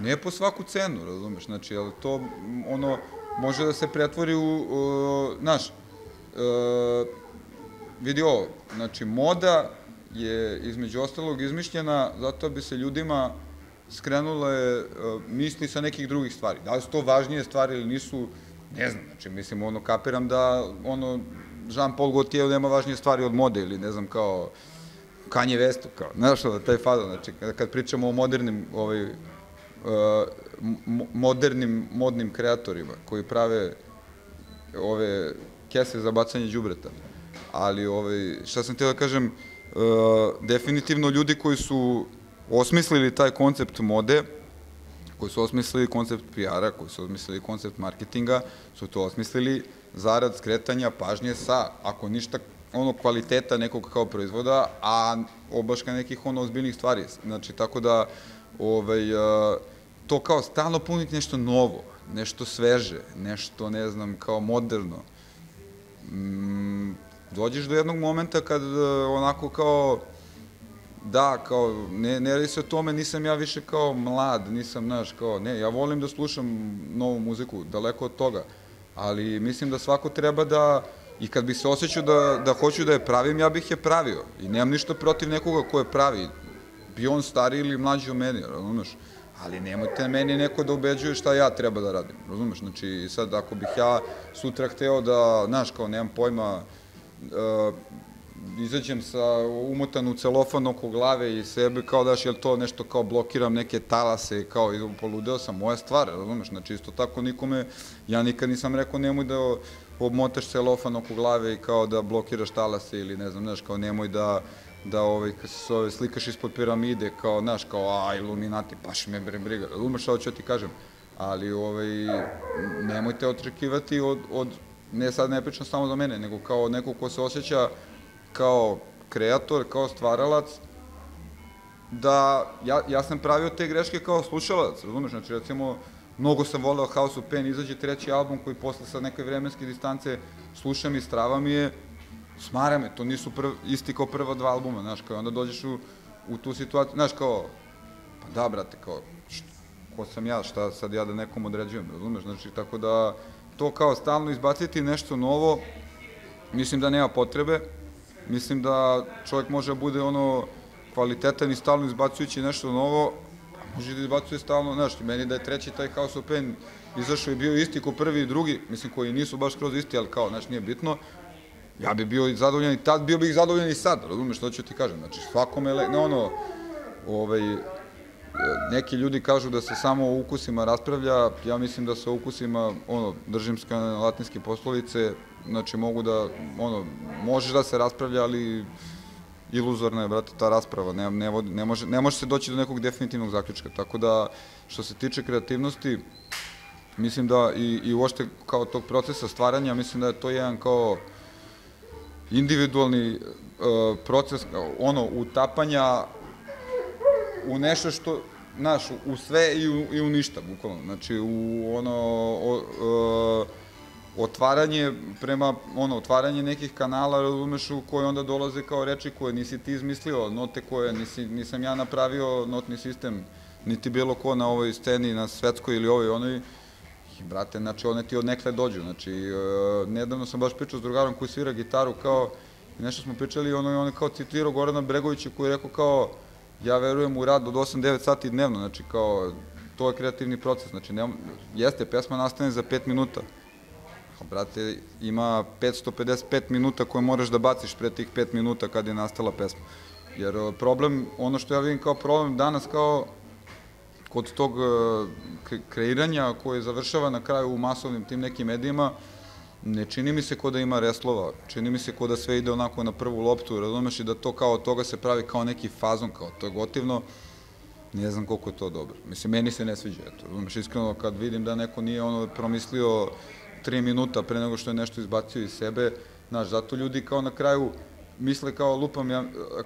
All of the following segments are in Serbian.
Ne po svaku cenu, razumeš, znači, ali to, ono, može da se pretvori u, znaš, vidi ovo, znači, moda je između ostalog izmišljena zato bi se ljudima skrenule misli sa nekih drugih stvari. Da li su to važnije stvari ili nisu, ne znam, znači, mislim, ono, kapiram da, ono, Jean-Paul Gaultier nema važnije stvari od mode ili, ne znam, kao, Kanye West, kao, znaš, taj fazon, znači, kad pričamo o modernim modnim kreatorima koji prave ove kese za bacanje đubreta. Ali, šta sam htio da kažem, definitivno ljudi koji su osmislili taj koncept mode, koji su osmislili koncept PR-a, koji su osmislili koncept marketinga, su to osmislili zarad skretanja pažnje sa, ako ništa, ono kvaliteta nekog kao proizvoda, a obaška nekih ono ozbiljnih stvari. Znači, tako da, to kao stalno puniti nešto novo, nešto sveže, nešto, ne znam, kao moderno. Dođeš do jednog momenta kad onako kao, da, kao, ne radi se o tome, nisam ja više kao mlad, nisam, znaš, kao, ne, ja volim da slušam novu muziku, daleko od toga, ali mislim da svako treba da, i kad bi se osjećao da hoću da je pravim, ja bih je pravio. I nemam ništa protiv nekoga ko je pravi, bio on stariji ili mlađi od meni, razumeš? Ali nemojte meni neko da ubeđuje šta ja treba da radim, razumeš? Znači, sad, ako bih ja sutra hteo da, znaš, kao, nemam pojma, izađem sa umotanu celofan oko glave i sebe, kao daš, jel to nešto kao blokiram neke talase, kao poludeo sam, moja stvar, razumeš? Znači, isto tako nikome, ja nikad nisam rekao nemoj da obmotaš celofan oko glave i kao da blokiraš talase ili ne znam, znaš, kao nemoj da kad se zove, slikaš ispod piramide, kao, znaš, kao, iluminati, baš me briga, razumeš šta hoću ti kažem, ali, nemojte očekivati od, ne sad ne pričam samo za mene, nego kao neko ko se osjeća kao kreator, kao stvaralac, da, ja sam pravio te greške kao slušalac, razumeš, znači, recimo, mnogo sam voleo House of Pain, izađe treći album koji posle sa neke vremenske distance slušam i strava mi je, smara me, to nisu isti kao prva dva albuma, znaš, kao onda dođeš u tu situaciju, znaš, kao, pa da, brate, kao, ko sam ja, šta sad ja da nekom određujem, razumeš, znači, tako da, to kao stalno izbaciti nešto novo, mislim da nema potrebe, mislim da čovjek može da bude ono kvalitetan i stalno izbacujući nešto novo, a može da izbacuje stalno, znaš, meni da je treći taj House of Pain izašao i bio isti ko prvi i drugi, mislim, koji nisu baš kroz isti, ali kao, znaš, nije bitno, ja bi bio zadovoljan i tad, bio bih zadovoljan i sad, razumiješ što ću ti kažem, znači svakome, ne ono, neki ljudi kažu da se samo o ukusima raspravlja, ja mislim da se o ukusima, ono, držim se latinske poslovice, znači mogu da, ono, možeš da se raspravlja, ali iluzorna je, brate, ta rasprava, ne može se doći do nekog definitivnog zaključka, tako da, što se tiče kreativnosti, mislim da i uopšte kao tog procesa stvaranja, mislim da je to jedan kao individualni proces, ono, utapanja u nešto što, znaš, u sve i u ništa, bukvalno. Znači, u ono, otvaranje prema, ono, otvaranje nekih kanala, razumeš, u koje onda dolaze kao reči koje nisi ti izmislio, note koje nisam ja napravio, notni sistem, niti bilo ko na ovoj sceni, na svetskoj ili ovoj, onoj, i, brate, znači, one ti od nekle dođu. Znači, nedavno sam baš pričao s drugarom koji svira gitaru, kao, nešto smo pričali, ono je kao citirao Gorana Bregovića koji je rekao kao, ja verujem u rad od 8-9 sati dnevno, znači, kao, to je kreativni proces, znači, jeste, pesma nastane za 5 minuta, brate, ima 555 minuta koje moraš da baciš pre tih 5 minuta kad je nastala pesma, jer problem, ono što ja vidim kao problem danas, kao, kod tog kreiranja koje završava na kraju u masovnim tim nekim medijima, ne čini mi se ko da ima reslova, čini mi se ko da sve ide onako na prvu loptu, razumeš, i da to kao od toga se pravi kao neki fazon, kao to je gotivno, ne znam koliko je to dobro. Mislim, meni se ne sviđa, eto, razumeš, iskreno kad vidim da neko nije ono promislio 3 minuta pre nego što je nešto izbacio iz sebe, znaš, zato ljudi kao na kraju misle kao lupam,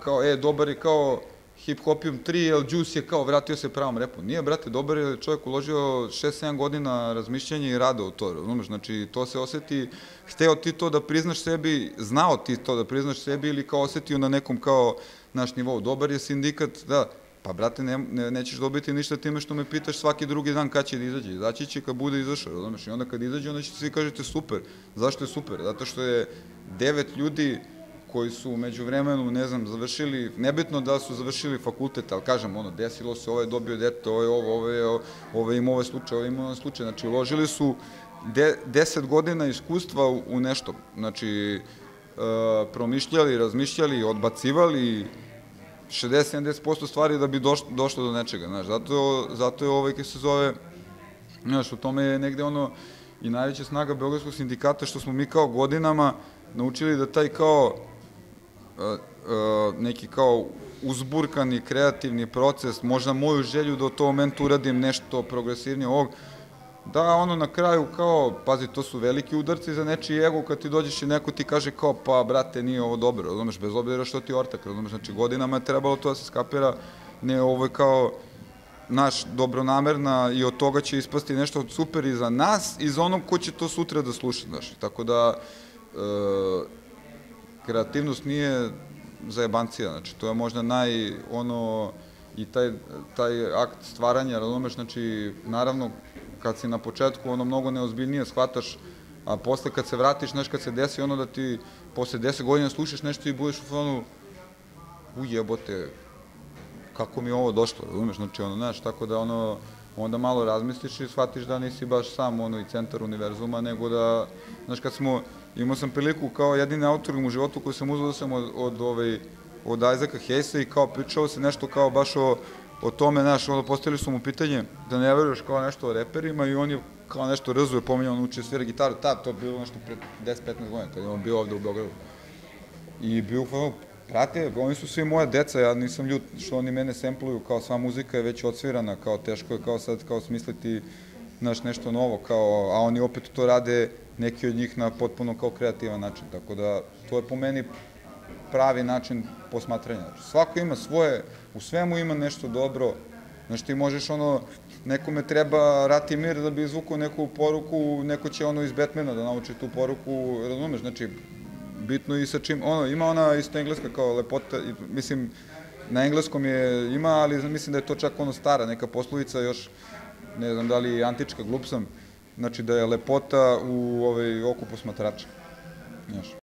kao, dobar je kao Hip-Hopium 3, jer Juice je kao vratio se pravom repu. Nije, brate, dobar je čovjek uložio 6-7 godina razmišljanja i rada u to, razumeš, znači to se oseti, hteo ti to da priznaš sebi, znao ti to da priznaš sebi ili kao osetio na nekom kao naš nivou. Dobar je Sindikat, da, Pa, brate, nećeš dobiti ništa time što me pitaš svaki drugi dan kad će da izađe. Izaći će kad bude izašao, razumeš? I onda kad izađe, onda ćete svi kažete super. Zašto je super? Zato što je 9 ljudi koji su među vremenu, ne znam, završili, nebitno da su završili fakultet, ali kažem, desilo se, ovo je dobio dete, ovo je ovo, ovo je imao ovaj slučaj, ovo je imao ovaj slučaj. Znači, uložili su 10 godina iskustva u nešto. Znači, promišljali, razmišljali, odbacivali 60-70% stvari da bi došlo do nečega, znaš, zato je ovaj, kako se zove, znaš, u tome je negde i najveća snaga Beogradskog sindikata, što smo mi kao godinama naučili da taj kao neki kao uzburkani, kreativni proces, možda moju želju da u tom momentu uradim nešto progresivnije ovog, da na kraju kao, pazi, to su veliki udarci za nečiji ego, kad ti dođeš i neko ti kaže kao, pa, brate, nije ovo dobro, razumeš, bez obzira što ti ortak, razumeš, znači godinama je trebalo to da se skapira, ne, ovo je kao naš dobronamerna i od toga će ispasti nešto super i za nas i za onog ko će to sutra da sluša, znaš, tako da kreativnost nije zajebancija, znači, to je možda i taj akt stvaranja, razumeš, znači, naravno, kad si na početku, mnogo neozbiljnije shvataš, a posle kad se vratiš, znaš, kad se desi da ti posle 10 godina slušaš nešto i budeš u fonu, jebote, kako mi je ovo došlo, razumeš, znači, znaš, tako da, onda malo razmisliš i shvatiš da nisi baš sam, i centar univerzuma, nego da, znaš, imao sam priliku kao jedini autor u životu koji sam uzeo da sam od Isaaca Hayesa i kao pričao se nešto kao baš o tome, znaš, postavili su mu pitanje da ne veruješ kao nešto o reperima i on je kao nešto razuje, pominjao, on učio svira gitaru, to je bilo nešto pre 10-15 godina, kad je on bio ovde u Beogradu. I bio u prate, oni su svi moja deca, ja nisam ljut što oni mene sempluju, kao sva muzika je već odsvirana, kao teško je kao sad kao smisliti, znaš, nešto novo, a oni opet to rade, neki od njih na potpuno kao kreativan način, tako da to je po meni pravi način posmatranja. Svako ima svoje, u svemu ima nešto dobro, znaš, ti možeš nekome treba rat i mir da bi izvukao neku poruku, neko će iz Batmana da nauči tu poruku, razumeš, znači, bitno i sa čim, ima ona isto engleska kao lepota, mislim, na engleskom ima, ali mislim da je to čak stara, neka poslovica još, ne znam da li antička, glup sam, znači da je lepota u oku posmatrača, znaš.